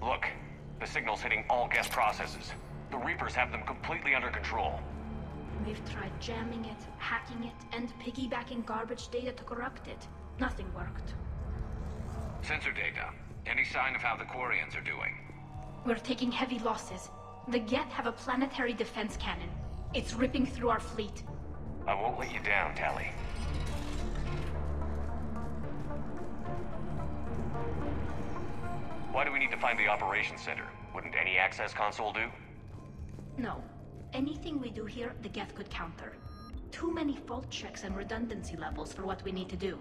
Look, the signal's hitting all guest processes. The Reapers have them completely under control. We've tried jamming it, hacking it, and piggybacking garbage data to corrupt it. Nothing worked. Sensor data. Any sign of how the Quarians are doing? We're taking heavy losses. The Geth have a planetary defense cannon. It's ripping through our fleet. I won't let you down, Tali. Why do we need to find the operations center? Wouldn't any access console do? No. Anything we do here, the Geth could counter. Too many fault checks and redundancy levels for what we need to do.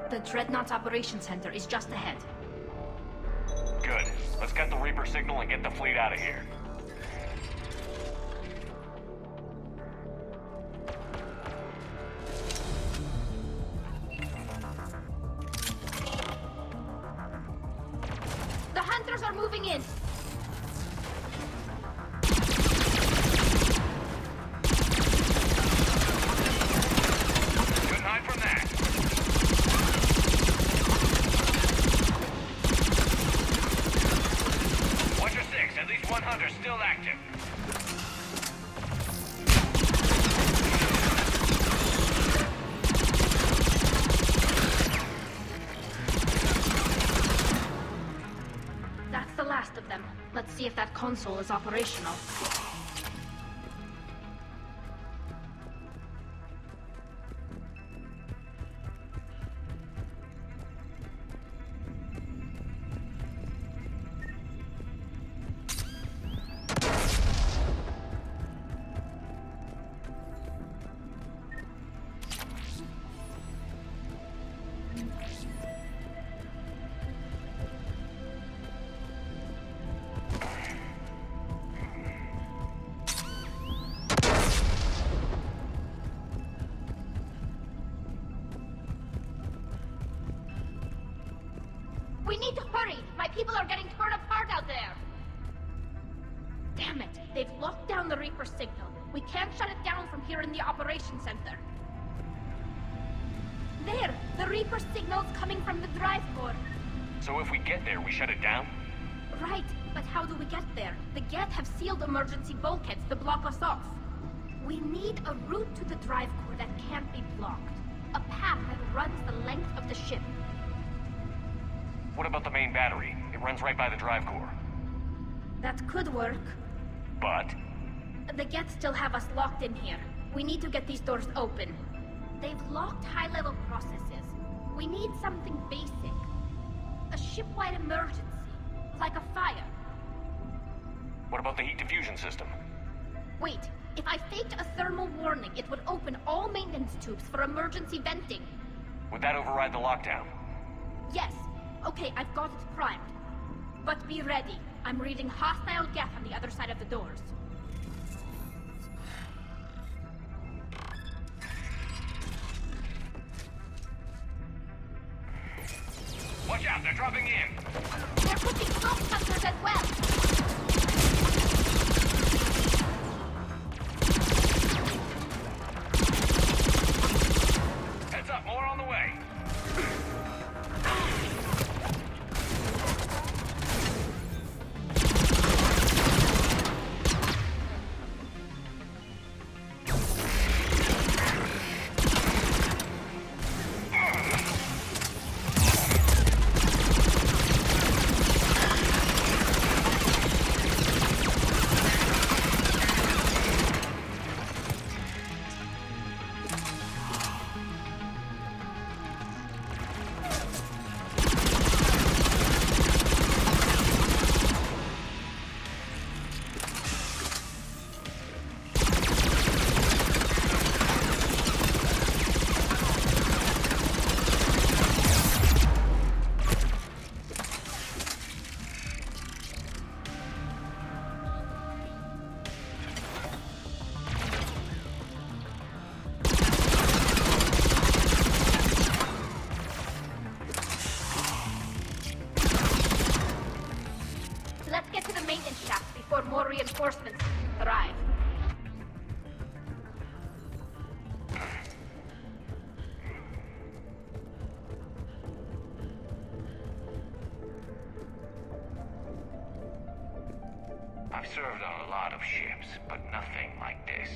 The Dreadnought's Operations Center is just ahead. Good. Let's get the Reaper signal and get the fleet out of here. The Hunters are moving in! Couldn't hide from that. At least one hunter still active. That's the last of them. Let's see if that console is operational. We need to hurry! My people are getting torn apart out there! Damn it! They've locked down the Reaper signal. We can't shut it down from here in the Operations Center. There! The Reaper signal's coming from the drive core. So if we get there, we shut it down? Right, but how do we get there? The Geth have sealed emergency bulkheads to block us off. We need a route to the drive core that can't be blocked. A path that runs the length of the ship. What about the main battery? It runs right by the drive core. That could work. But? The Geth still have us locked in here. We need to get these doors open. They've locked high-level processes. We need something basic. A ship-wide emergency. Like a fire. What about the heat diffusion system? Wait, if I faked a thermal warning, it would open all maintenance tubes for emergency venting. Would that override the lockdown? Yes. Okay, I've got it primed. But be ready. I'm reading hostile Geth on the other side of the doors. Watch out, they're dropping in! There could be smoke sensors as well! Heads up, more on the way! reinforcements thrive. I've served on a lot of ships, but nothing like this.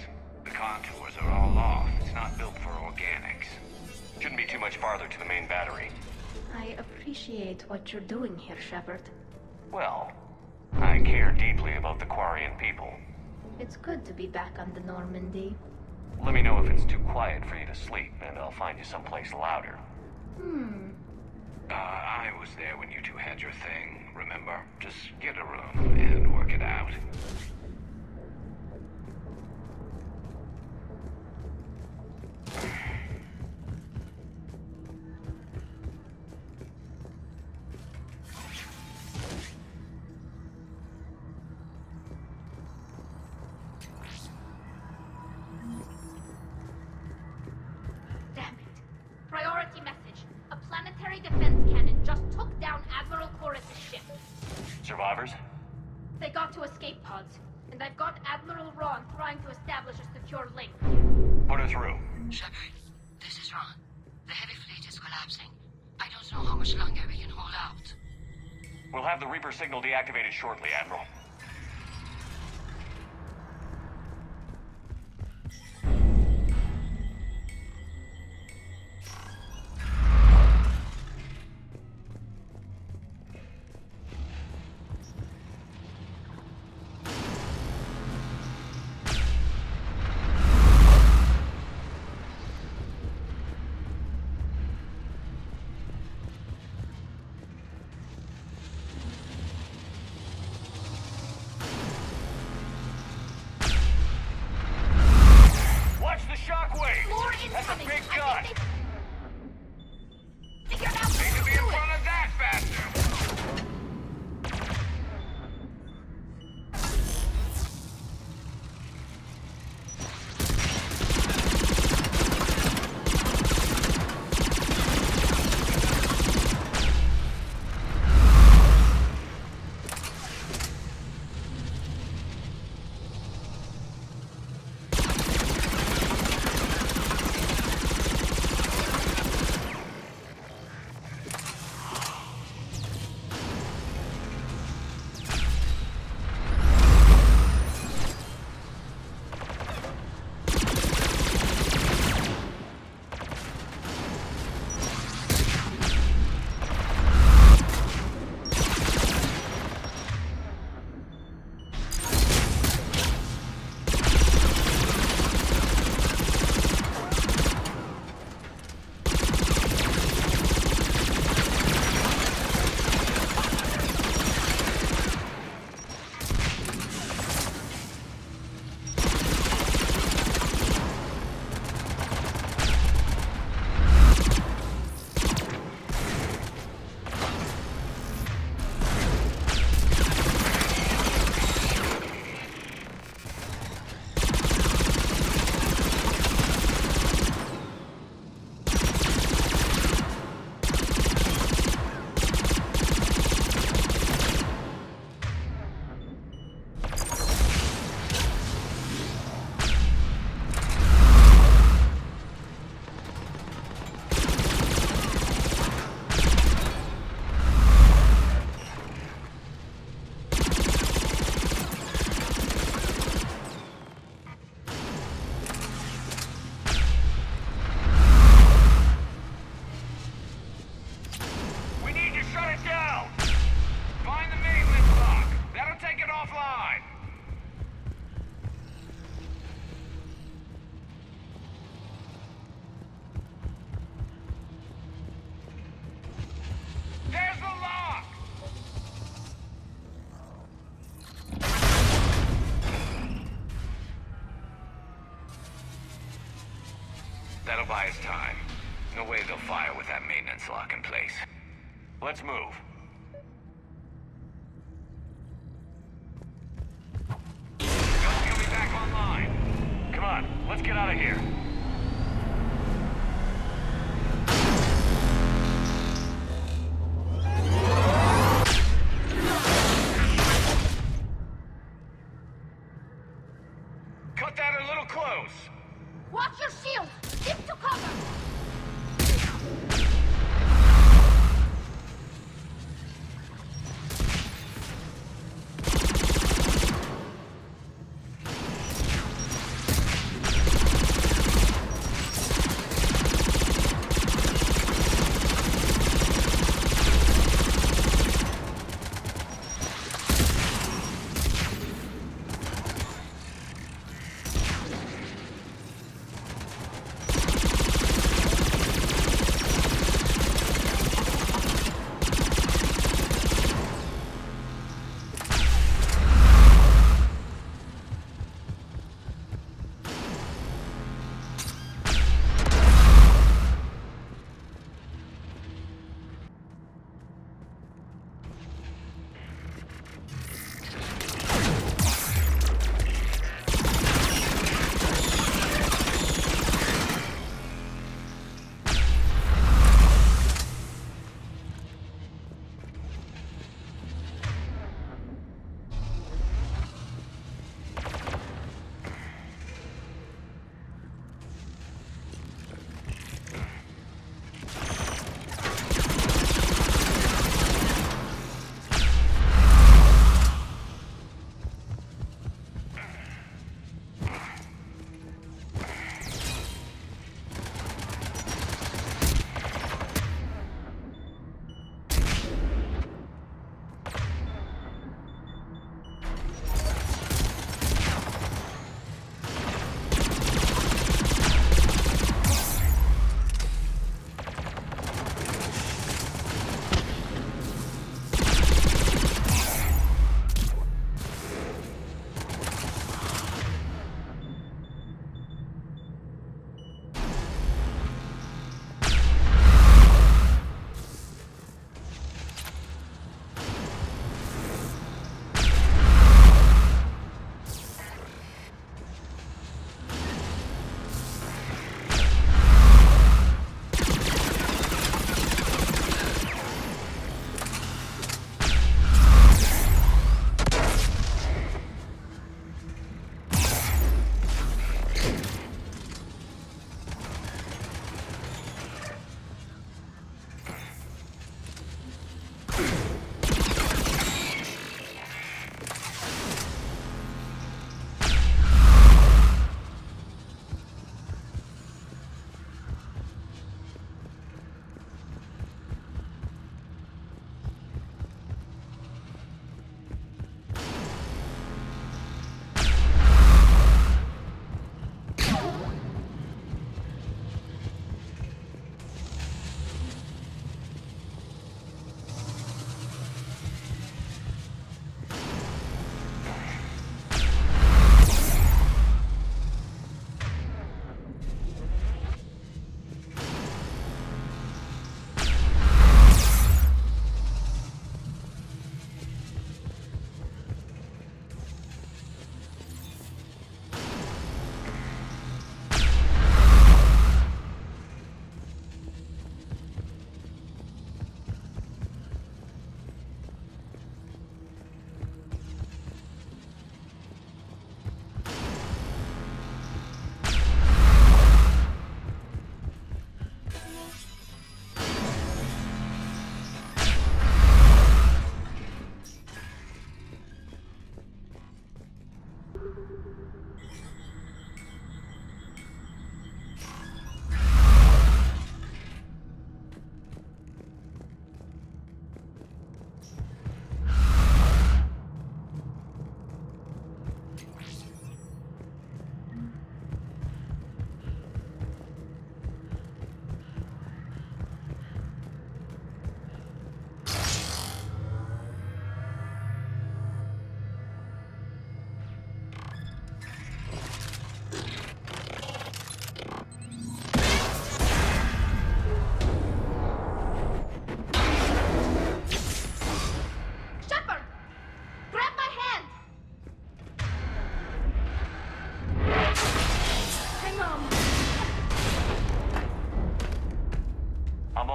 The contours are all off. It's not built for organics. Shouldn't be too much farther to the main battery. I appreciate what you're doing here, Shepard. Well, I care deeply about the Quarian people. It's good to be back on the Normandy. Let me know if it's too quiet for you to sleep, and I'll find you someplace louder. I was there when you two had your thing, remember? Just get a room and work it out. Damn it. Priority message. A planetary defense cannon just took down Admiral Chorus's ship. Survivors? They got to escape pods, and I've got Admiral Ron trying to establish a secure link. Put her through. Shepard, this is Ron. The heavy fleet is collapsing. I don't know how much longer we can hold out. We'll have the Reaper signal deactivated shortly, Admiral. Watch the shockwave! More That's a incoming! big I gun! think they figured out They how could to be in do it! front of that faster! We need to shut it down! Find the maintenance lock! That'll take it offline! There's the lock! That'll buy us time. No way they'll fire with that maintenance lock in place. Let's move. Guns coming back online. Come on, let's get out of here.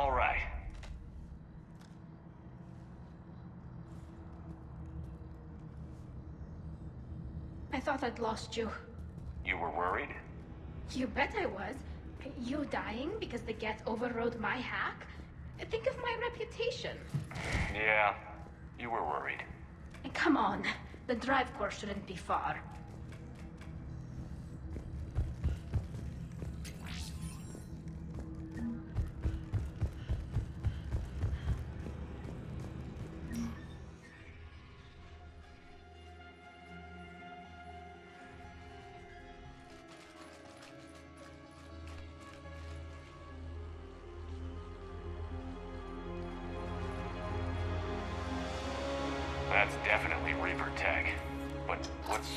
All right. I thought I'd lost you. You were worried? You bet I was. You dying because the Geth overrode my hack? Think of my reputation. Yeah, you were worried. Come on, the drive course shouldn't be far. That's definitely Reaper tech. But what's...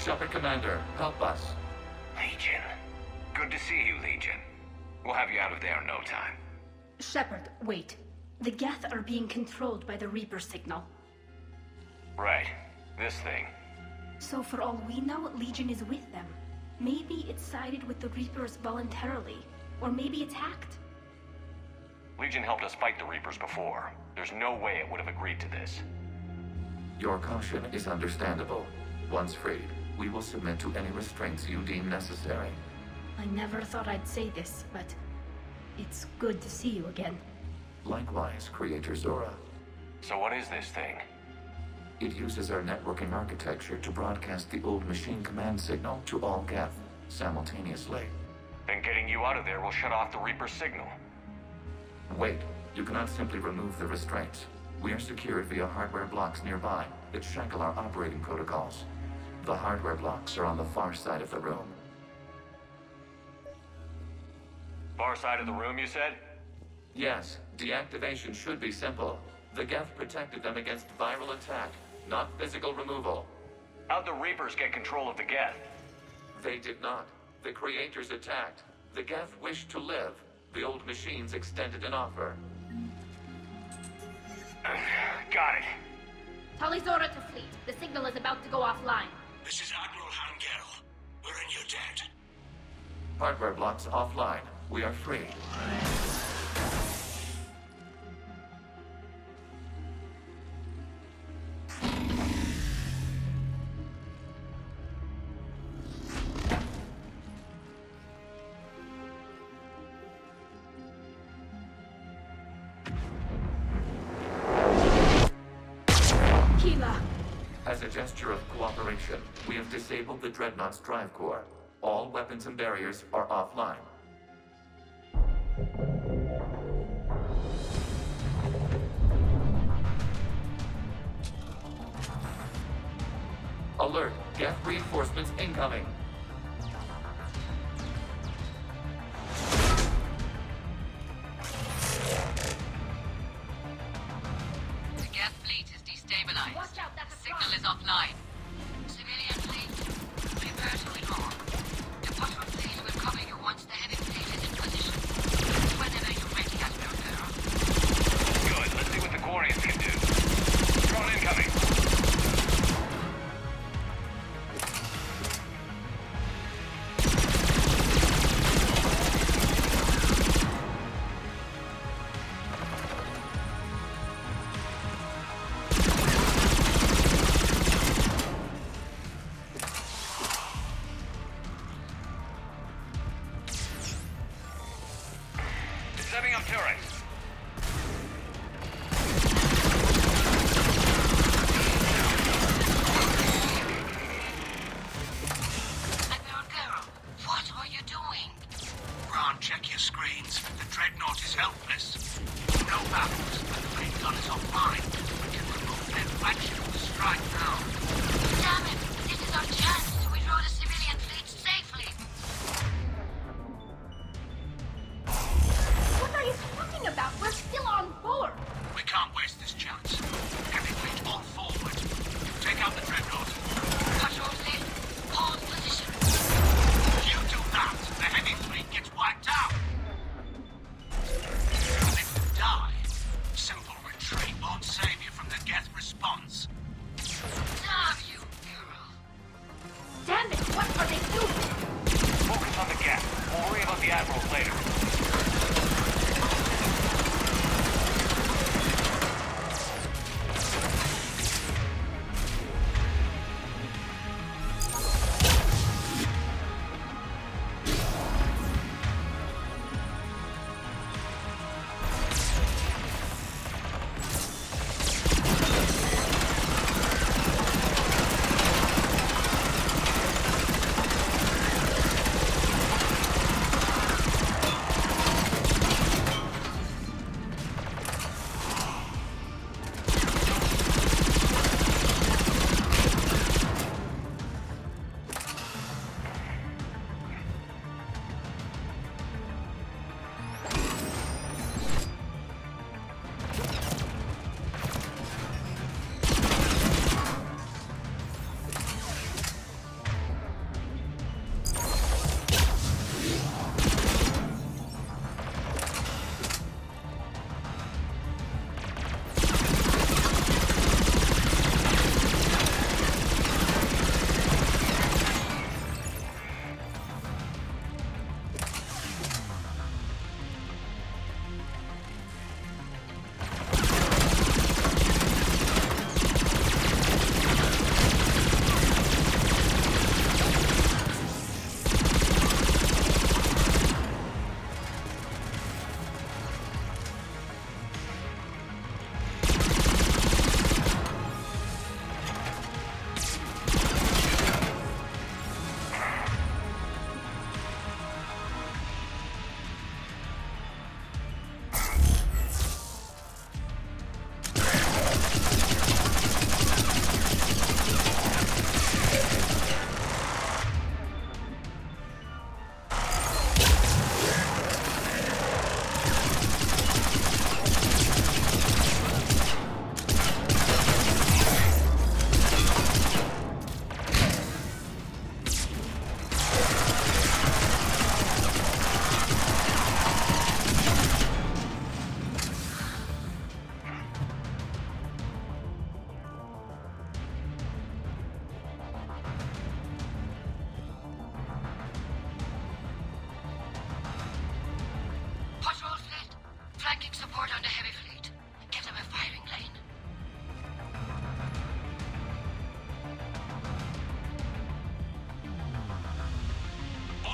Shepard Commander, help us. Legion. Good to see you, Legion. We'll have you out of there in no time. Shepherd, wait. The Geth are being controlled by the Reaper signal. Right. This thing. So for all we know, Legion is with them. Maybe it sided with the Reapers voluntarily. Or maybe it's hacked. Legion helped us fight the Reapers before. There's no way it would have agreed to this. Your caution is understandable. Once freed, we will submit to any restraints you deem necessary. I never thought I'd say this, but it's good to see you again. Likewise, Creator Zora. So what is this thing? It uses our networking architecture to broadcast the old machine command signal to all Geth simultaneously. Then getting you out of there will shut off the Reaper signal. Wait, you cannot simply remove the restraints. We are secured via hardware blocks nearby that shackle our operating protocols. The hardware blocks are on the far side of the room. Far side of the room, you said? Yes, deactivation should be simple. The Geth protected them against viral attack, not physical removal. How'd the Reapers get control of the Geth? They did not. The creators attacked. The Geth wished to live. The old machines extended an offer. Got it. Tali Zora to fleet. The signal is about to go offline. This is Admiral Hangel. We're in your debt. Hardware blocks offline. We are free. As a gesture of cooperation, we have disabled the Dreadnought's drive core. All weapons and barriers are offline. Alert! Geth reinforcements incoming! The Geth fleet is destabilized. Watch out, that's a The signal is offline. Civilian fleet, prepare to withdraw. The bottom fleet will cover you once the heavy fleet is in position. Whenever you're ready, Admiral. Good. Let's see what the Quarians can do. Drone incoming.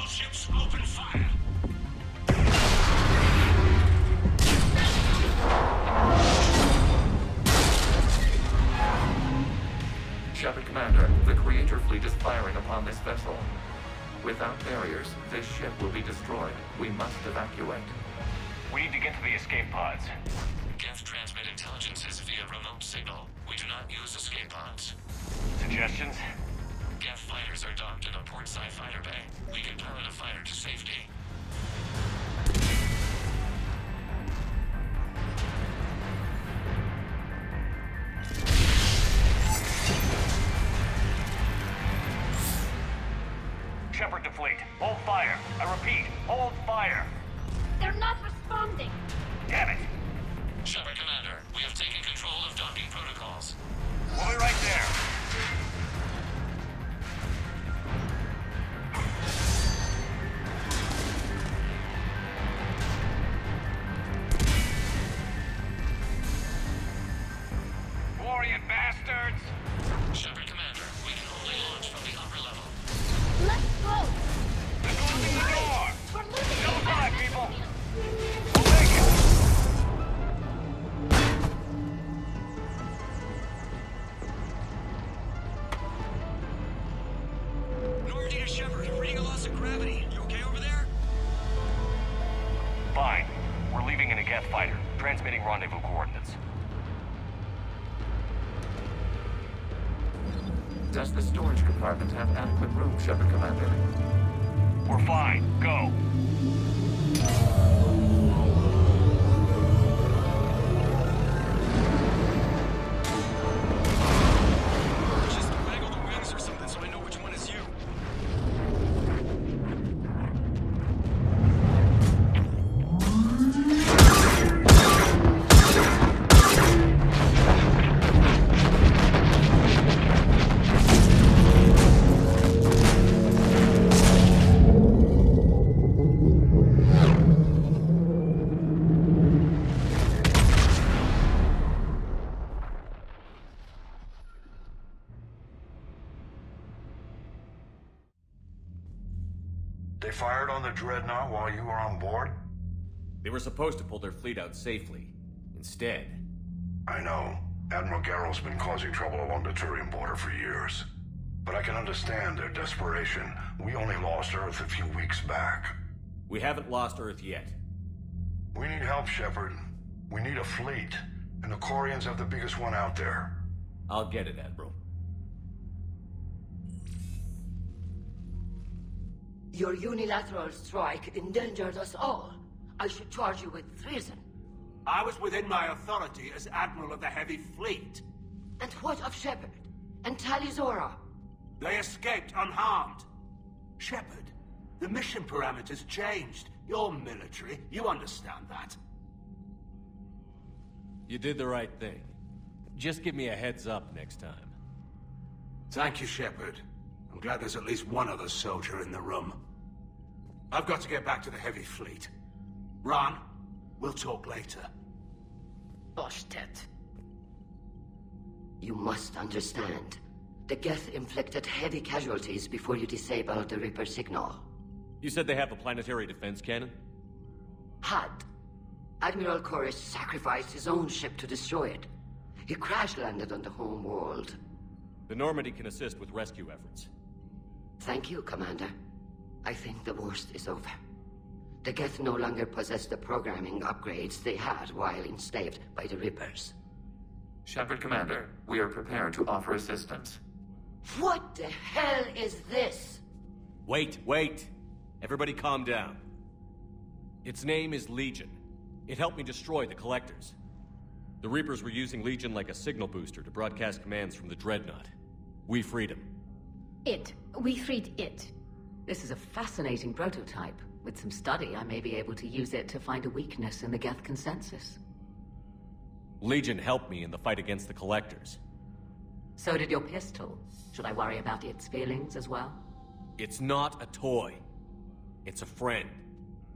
ships, open fire! Shepard Commander, the creator fleet is firing upon this vessel. Without barriers, this ship will be destroyed. We must evacuate. We need to get to the escape pods. Geth transmit intelligences via remote signal. We do not use escape pods. Suggestions? Geth fighters are docked in a portside fighter bay. We can pilot a fighter to safety. Shepherd to fleet. Hold fire. I repeat, hold fire. They're not responding. Damn it! Shepard Commander, we have taken control of docking protocols. We'll be right there. Glorious bastards! Shepard Commander, we can only launch from the upper level. Let's go. They're closing the door! We're losing Go the back, battle. people! We'll take it! Normandy to Shepherd, reading a loss of gravity. You okay over there? Fine. We're leaving in a Geth fighter. Transmitting rendezvous coordinates. Does the storage compartment have adequate room, Shepard Commander? We're fine. Go. Just waggle the wings or something so I know which one is you. They fired on the dreadnought while you were on board? They were supposed to pull their fleet out safely. Instead, I know. Admiral Garrow's been causing trouble along the Turian border for years. But I can understand their desperation. We only lost Earth a few weeks back. we haven't lost Earth yet. We need help, Shepard. We need a fleet. And the Corians have the biggest one out there. I'll get it, Admiral. Your unilateral strike endangered us all. I should charge you with treason. I was within my authority as Admiral of the Heavy Fleet. And what of Shepherd? And Talizora? They escaped unharmed. Shepard, the mission parameters changed. You're military, you understand that. You did the right thing. Just give me a heads up next time. Thank you, Shepard. I'm glad there's at least one other soldier in the room. I've got to get back to the Heavy Fleet. Ron, we'll talk later. Boshtet. You must understand. The Geth inflicted heavy casualties before you disabled the Reaper signal. You said they have a planetary defense cannon? Had. Admiral Koresh sacrificed his own ship to destroy it. He crash-landed on the home world. The Normandy can assist with rescue efforts. Thank you, Commander. I think the worst is over. The Geth no longer possess the programming upgrades they had while enslaved by the Reapers. Shepard Commander, we are prepared to offer assistance. What the hell is this? Wait. Everybody calm down. Its name is Legion. It helped me destroy the Collectors. The Reapers were using Legion like a signal booster to broadcast commands from the Dreadnought. We freed him. We freed it. This is a fascinating prototype. With some study, I may be able to use it to find a weakness in the Geth consensus. Legion helped me in the fight against the Collectors. So did your pistol. Should I worry about its feelings as well? It's not a toy. It's a friend.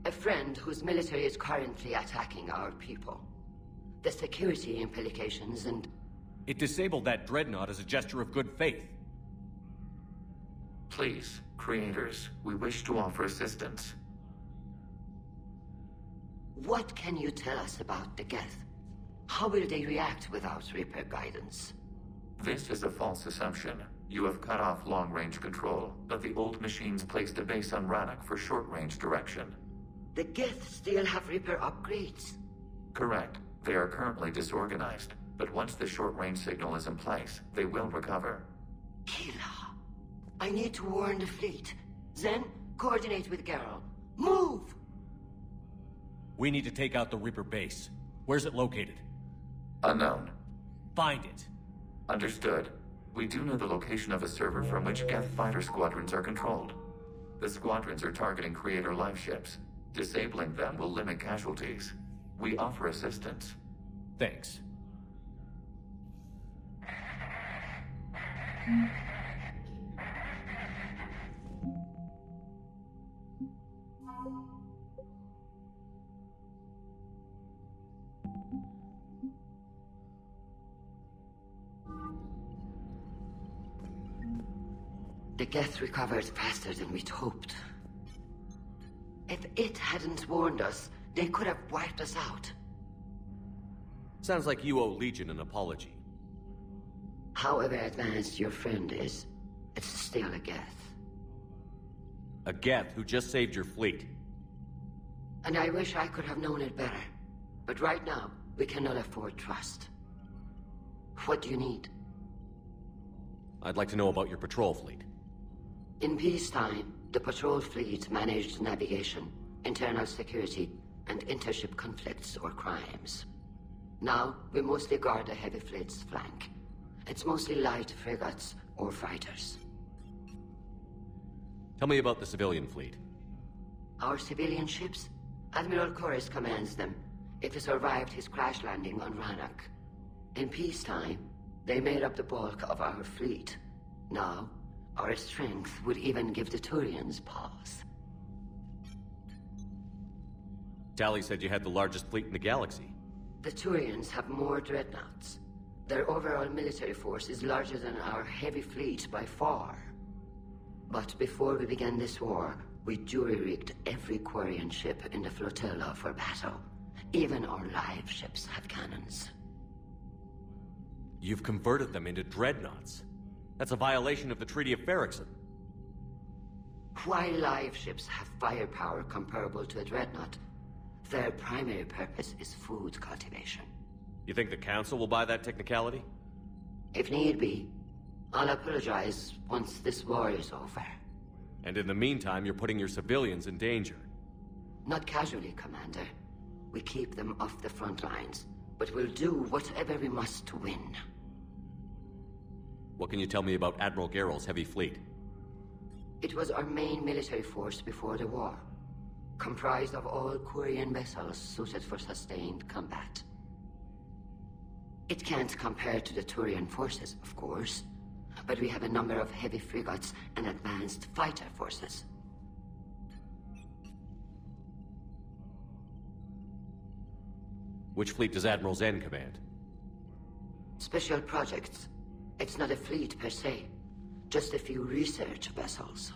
A friend whose military is currently attacking our people. The security implications and... It disabled that Dreadnought as a gesture of good faith. Please, creators, we wish to offer assistance. What can you tell us about the Geth? How will they react without Reaper guidance? This is a false assumption. You have cut off long-range control, but the old machines placed a base on Rannoch for short-range direction. The Geth still have Reaper upgrades? Correct. They are currently disorganized, but once the short-range signal is in place, they will recover. Kila, I need to warn the fleet. Then, coordinate with Geralt. Move! We need to take out the Reaper base. Where's it located? Unknown. Find it. Understood. We do know the location of a server from which Geth fighter squadrons are controlled. The squadrons are targeting creator live ships. Disabling them will limit casualties. We offer assistance. Thanks. The Geth recovered faster than we'd hoped. If it hadn't warned us, they could have wiped us out. Sounds like you owe Legion an apology. However advanced your friend is, it's still a Geth. A Geth who just saved your fleet. And I wish I could have known it better. But right now, we cannot afford trust. What do you need? I'd like to know about your patrol fleet. In peacetime, the patrol fleet managed navigation, internal security, and intership conflicts or crimes. Now, we mostly guard the heavy fleet's flank. It's mostly light frigates or fighters. Tell me about the civilian fleet. Our civilian ships? Admiral Corus commands them. It survived his crash landing on Rannoch. In peacetime, they made up the bulk of our fleet. Now, our strength would even give the Turians pause. Tali said you had the largest fleet in the galaxy. The Turians have more dreadnoughts. Their overall military force is larger than our heavy fleet by far. But before we began this war, we jury-rigged every Quarian ship in the flotilla for battle. Even our live ships have cannons. You've converted them into dreadnoughts. That's a violation of the Treaty of Ferrixon. While live ships have firepower comparable to a dreadnought, their primary purpose is food cultivation. You think the Council will buy that technicality? If need be, I'll apologize once this war is over. And in the meantime, you're putting your civilians in danger. Not casually, Commander. We keep them off the front lines, but we'll do whatever we must to win. What can you tell me about Admiral Geralt's heavy fleet? It was our main military force before the war, comprised of all Quarian vessels suited for sustained combat. It can't compare to the Turian forces, of course, but we have a number of heavy frigates and advanced fighter forces. Which fleet does Admiral Zen command? Special projects. It's not a fleet per se, just a few research vessels.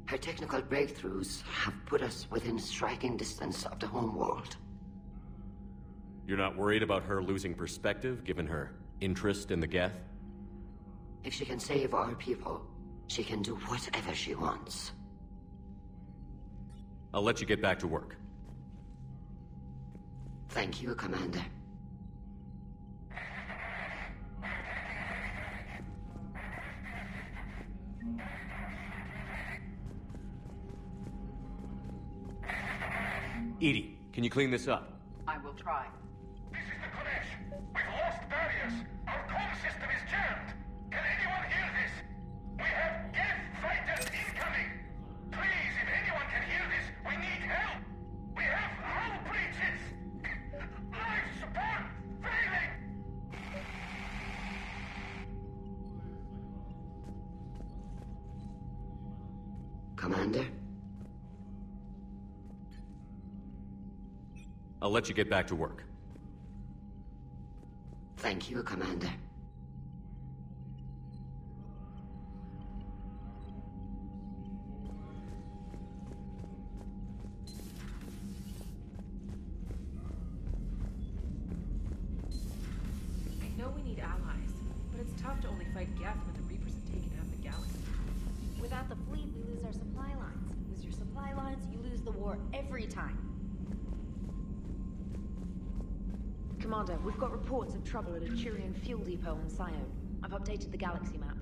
Her technical breakthroughs have put us within striking distance of the homeworld. You're not worried about her losing perspective, given her interest in the Geth? If she can save our people, she can do whatever she wants. I'll let you get back to work. Thank you, Commander. Edie, can you clean this up? I will try. This is the Kodesh. We've lost barriers. Our comm system is jammed. Can anyone hear this? We have Geth fighters incoming. Please, if anyone can hear this, we need help. We have hull breaches. Life support failing. Commander? I'll let you get back to work. Thank you, Commander. fight Geth when the Reapers have taken half the galaxy. Without the fleet, we lose our supply lines. Lose your supply lines, you lose the war every time. Commander, we've got reports of trouble at a Turian fuel depot on Scion. I've updated the galaxy map.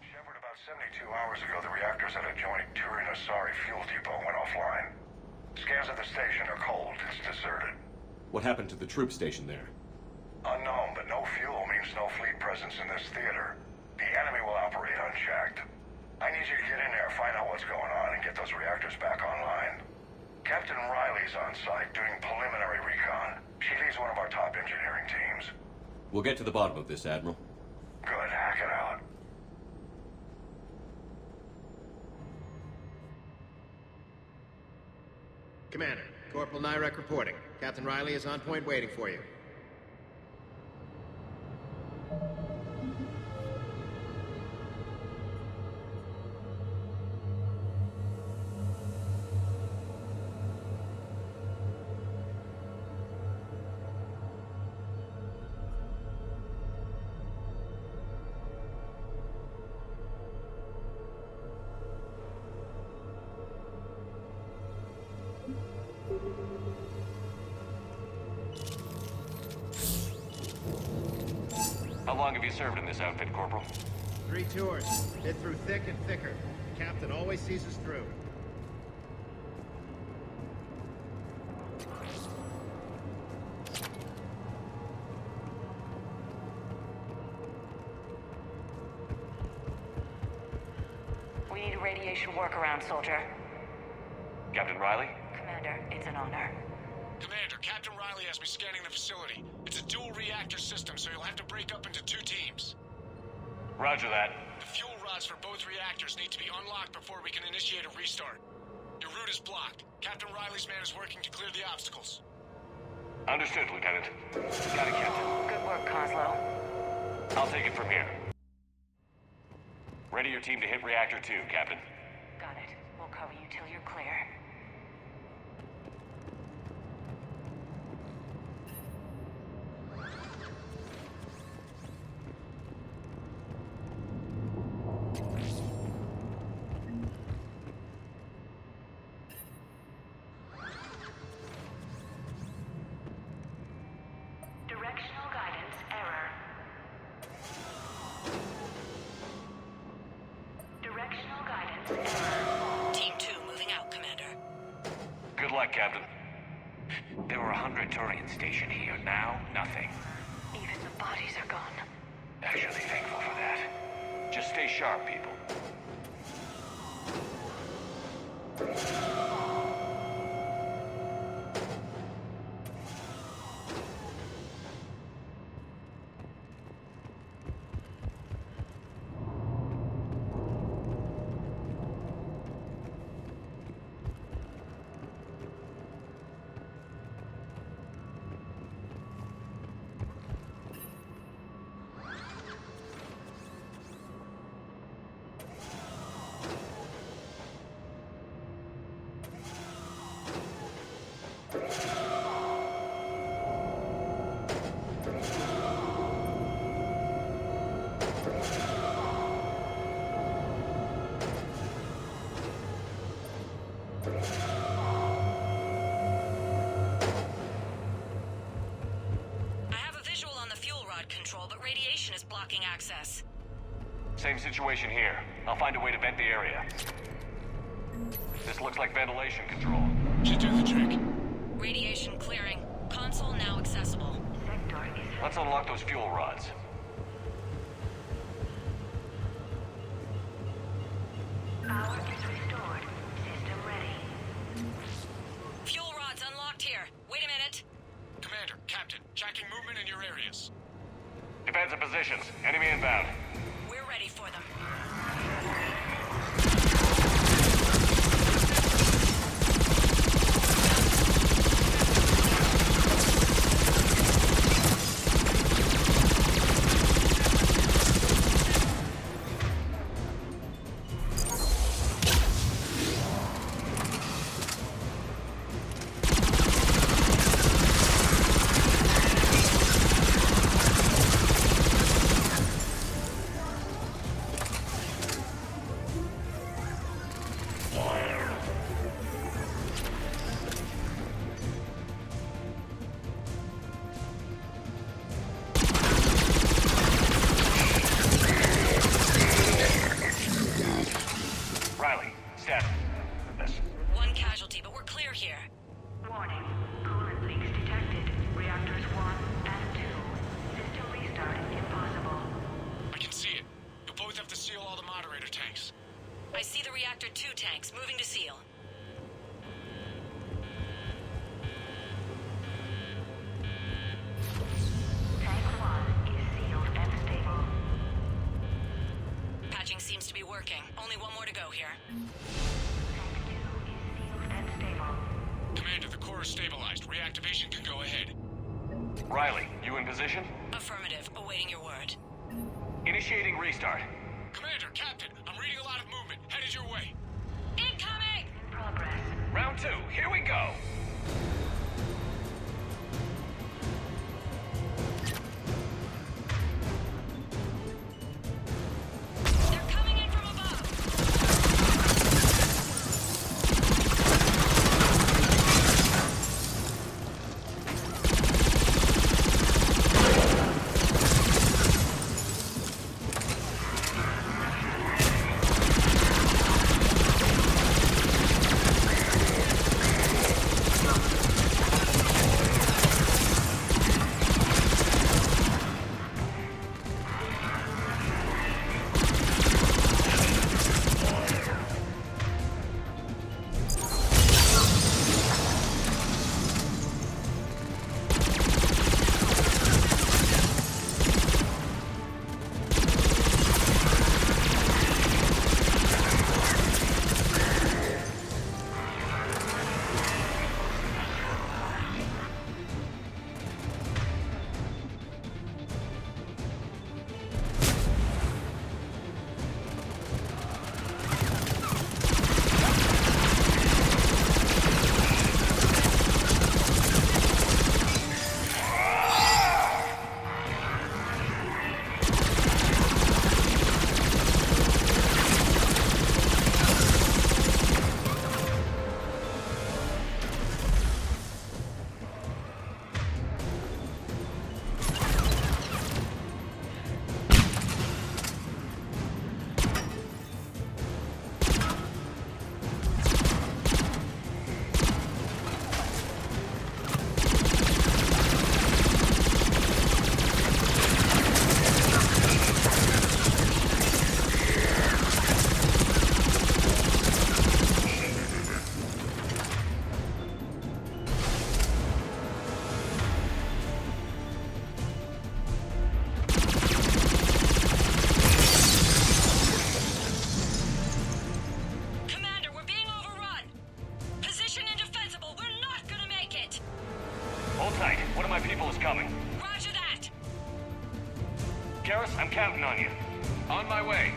Shepherd, about 72 hours ago, the reactors at a joint Turian-Asari fuel depot went offline. Scans of the station are cold. It's deserted. What happened to the troop station there? Unknown, but no fuel means no fleet presence in this theater. The enemy will operate unchecked. I need you to get in there, find out what's going on, and get those reactors back online. Captain Riley's on site doing preliminary recon. She leads one of our top engineering teams. We'll get to the bottom of this, Admiral. Good, hack it out. Commander, Corporal Nyrek reporting. Captain Riley is on point waiting for you. How long have you served in this outfit, Corporal? 3 tours. Hit through thick and thicker. The captain always sees us through. We need a radiation workaround, soldier. Captain Riley? Commander, it's an honor. Commander, Captain Riley has me scanning the facility. It's a dual reactor system, so you'll have to break up into 2 teams. Roger that. The fuel rods for both reactors need to be unlocked before we can initiate a restart. Your route is blocked. Captain Riley's man is working to clear the obstacles. Understood, Lieutenant. Got it, Captain. Good work, Coslow. I'll take it from here. Ready your team to hit Reactor 2, Captain. Got it. We'll cover you till you're clear. here. Now, nothing. Even the bodies are gone. Actually thankful for that. Just stay sharp, people. Access. Same situation here. I'll find a way to vent the area. This looks like ventilation control. Should do the trick. Radiation clearing. Console now accessible. Let's unlock those fuel rods. Power is restored. System ready. Fuel rods unlocked here. Wait a minute. Commander, Captain, tracking movement in your areas. Defensive positions. Enemy inbound. We're ready for them. Seems to be working. Only one more to go here. Commander, the core is stabilized. Reactivation can go ahead. Riley, you in position? Affirmative. Awaiting your word. Initiating restart. Commander, Captain, I'm reading a lot of movement. Headed your way. Incoming! In progress. Round 2. Here we go. my people is coming. Roger that! Garrus, I'm counting on you. On my way.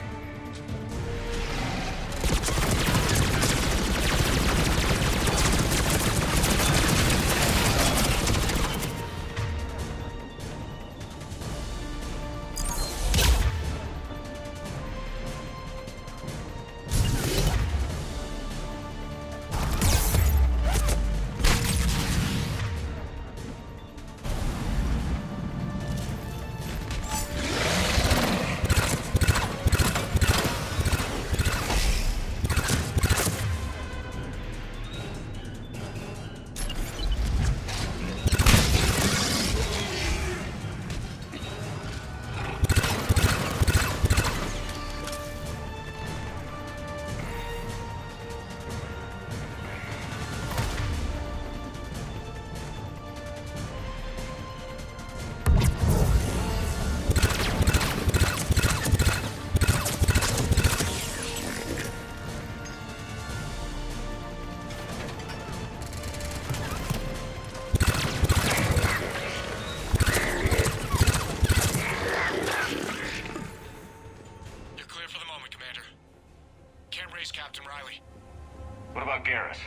What about Garrus?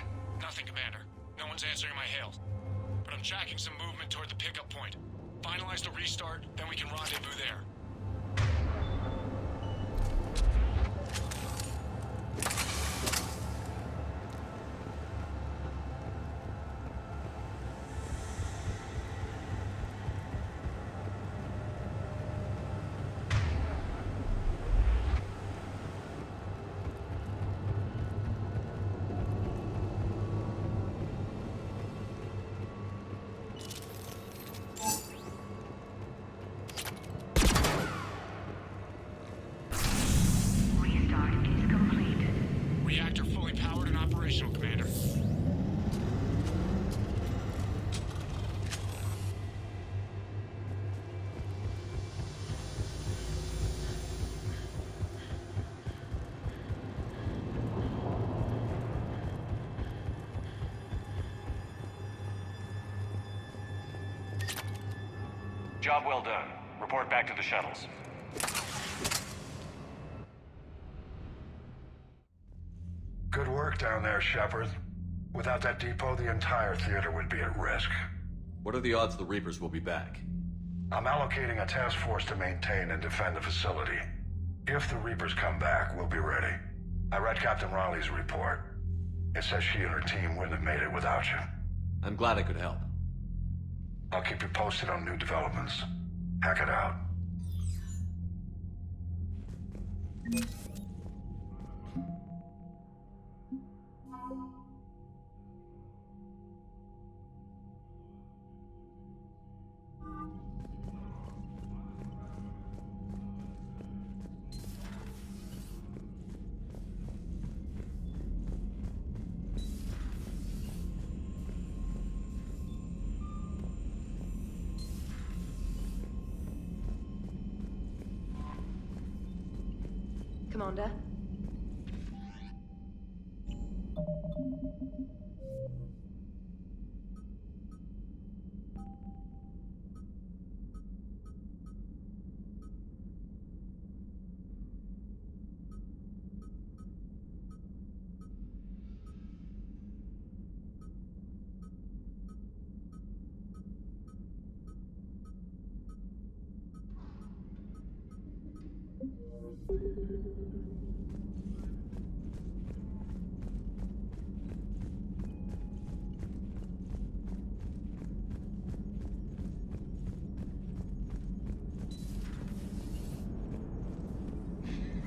Nothing, Commander. No one's answering my hails. But I'm tracking some movement toward the pickup point. Finalize the restart, then we can rendezvous there. Reactor fully powered and operational, Commander. Job well done. Report back to the shuttles. Good work down there, Shepard. Without that depot, the entire theater would be at risk. What are the odds the Reapers will be back? I'm allocating a task force to maintain and defend the facility. If the Reapers come back, we'll be ready. I read Captain Riley's report. It says she and her team wouldn't have made it without you. I'm glad I could help. I'll keep you posted on new developments. Hack it out. Commander?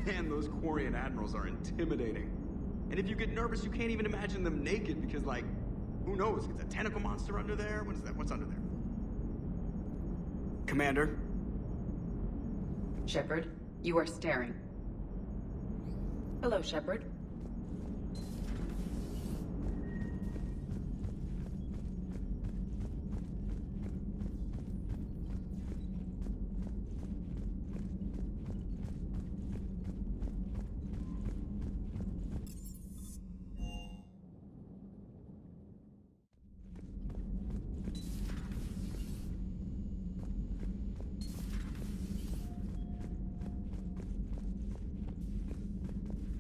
Man, those Quarian admirals are intimidating. And if you get nervous, you can't even imagine them naked because, like, who knows? It's a tentacle monster under there? What is that? What's under there? Commander? Shepard, you are staring. Hello, Shepard.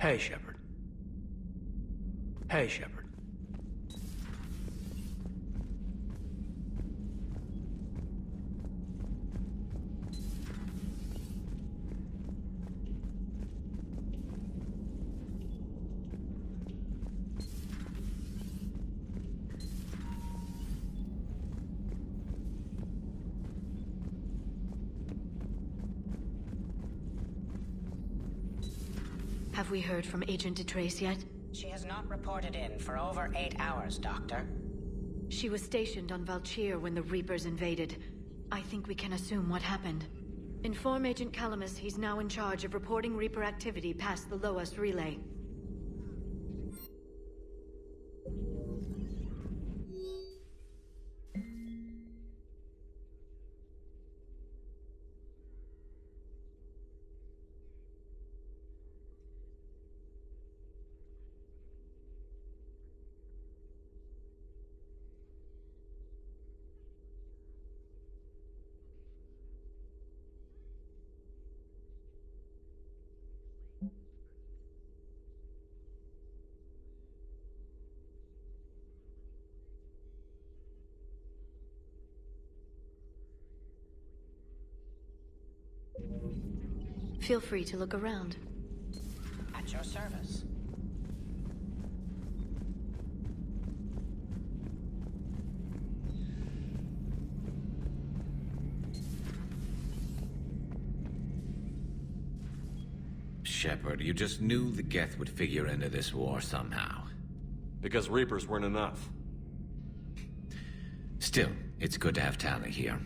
Hey, Shepard. Hey, Shepard. Have we heard from Agent DeTrace yet? She has not reported in for over 8 hours, Doctor. She was stationed on Valchir when the Reapers invaded. I think we can assume what happened. Inform Agent Calamus he's now in charge of reporting Reaper activity past the Loas relay. Feel free to look around. At your service. Shepard, you just knew the Geth would figure into this war somehow. Because Reapers weren't enough. Still, it's good to have Tali here.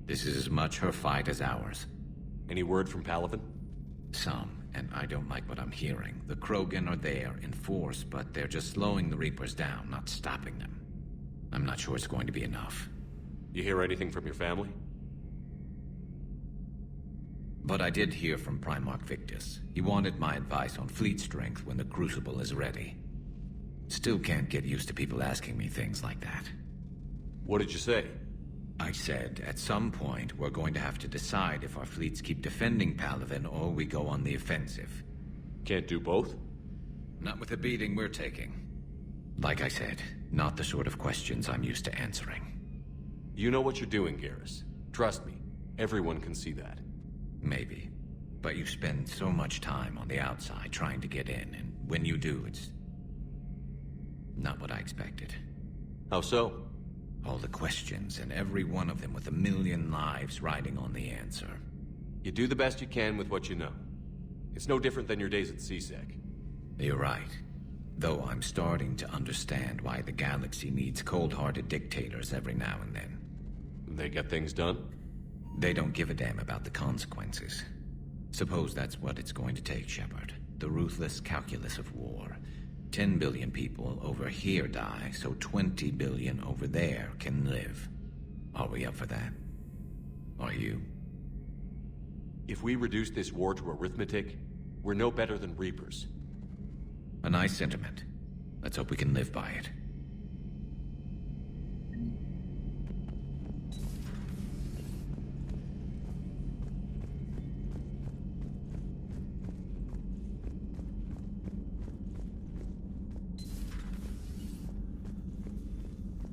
This is as much her fight as ours. Any word from Palaven? Some, and I don't like what I'm hearing. The Krogan are there in force, but they're just slowing the Reapers down, not stopping them. I'm not sure it's going to be enough. You hear anything from your family? But I did hear from Primarch Victus. He wanted my advice on fleet strength when the Crucible is ready. Still can't get used to people asking me things like that. What did you say? I said, at some point, we're going to have to decide if our fleets keep defending Palaven or we go on the offensive. Can't do both? Not with the beating we're taking. Like I said, not the sort of questions I'm used to answering. You know what you're doing, Garrus. Trust me, everyone can see that. Maybe. But you spend so much time on the outside trying to get in, and when you do, it's not what I expected. How so? All the questions, and every one of them with 1,000,000 lives riding on the answer. You do the best you can with what you know. It's no different than your days at CSEC. You're right. Though I'm starting to understand why the galaxy needs cold-hearted dictators every now and then. They get things done? They don't give a damn about the consequences. Suppose that's what it's going to take, Shepard. The ruthless calculus of war. 10 billion people over here die, so 20 billion over there can live. Are we up for that? Are you? If we reduce this war to arithmetic, we're no better than Reapers. A nice sentiment. Let's hope we can live by it.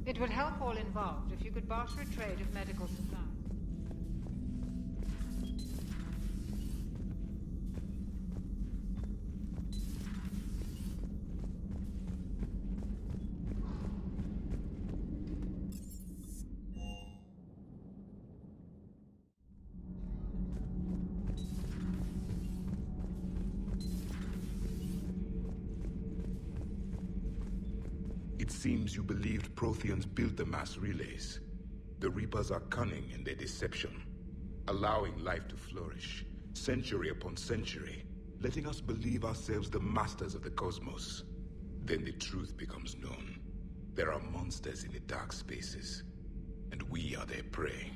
It would help all involved if you could barter a trade of medical supplies. It seems you believed Protheans built the mass relays. The Reapers are cunning in their deception, allowing life to flourish, century upon century, letting us believe ourselves the masters of the cosmos. Then the truth becomes known. There are monsters in the dark spaces, and we are their prey.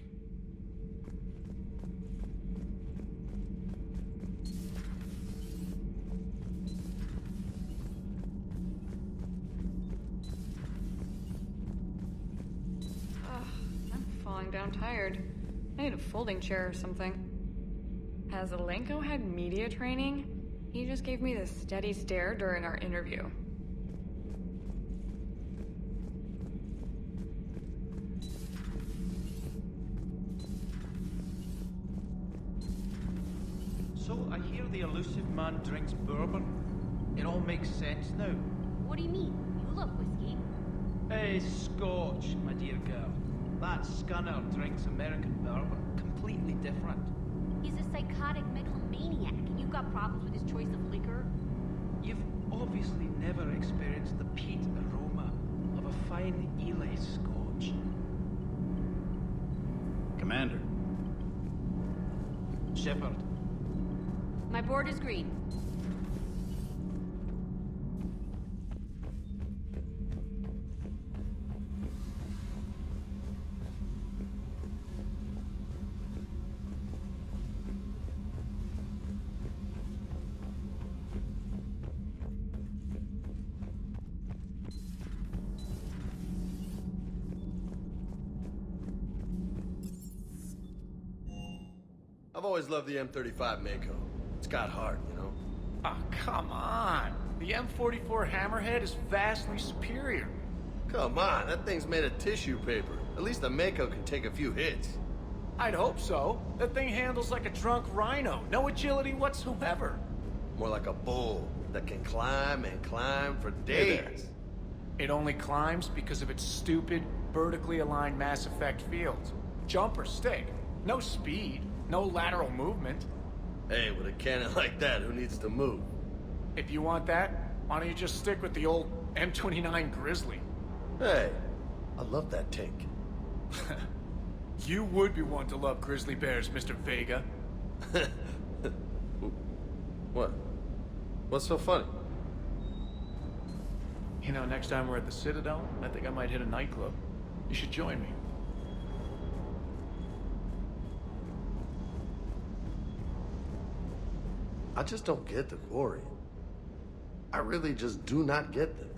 Down tired. I need a folding chair or something. Has Alenko had media training? He just gave me this steady stare during our interview. So, I hear the elusive man drinks bourbon. It all makes sense now. What do you mean? You love whiskey. Hey, Scotch, my dear girl. That Scunner drinks American bourbon. Completely different. He's a psychotic megalomaniac, and you've got problems with his choice of liquor? You've obviously never experienced the peat aroma of a fine Ely Scotch. Commander. Shepherd. My board is green. I've always loved the M35 Mako. It's got heart, you know? Ah, come on. The M44 Hammerhead is vastly superior. Come on, that thing's made of tissue paper. At least the Mako can take a few hits. I'd hope so. That thing handles like a drunk rhino. No agility whatsoever. More like a bull that can climb and climb for days. It only climbs because of its stupid, vertically aligned Mass Effect fields. Jump or stick. No speed. No lateral movement. Hey, with a cannon like that, who needs to move? If you want that, why don't you just stick with the old M29 Grizzly? Hey, I love that tank. You would be one to love grizzly bears, Mr. Vega. What? What's so funny? You know, next time we're at the Citadel, I think I might hit a nightclub. You should join me. I just don't get the glory. I really just do not get them.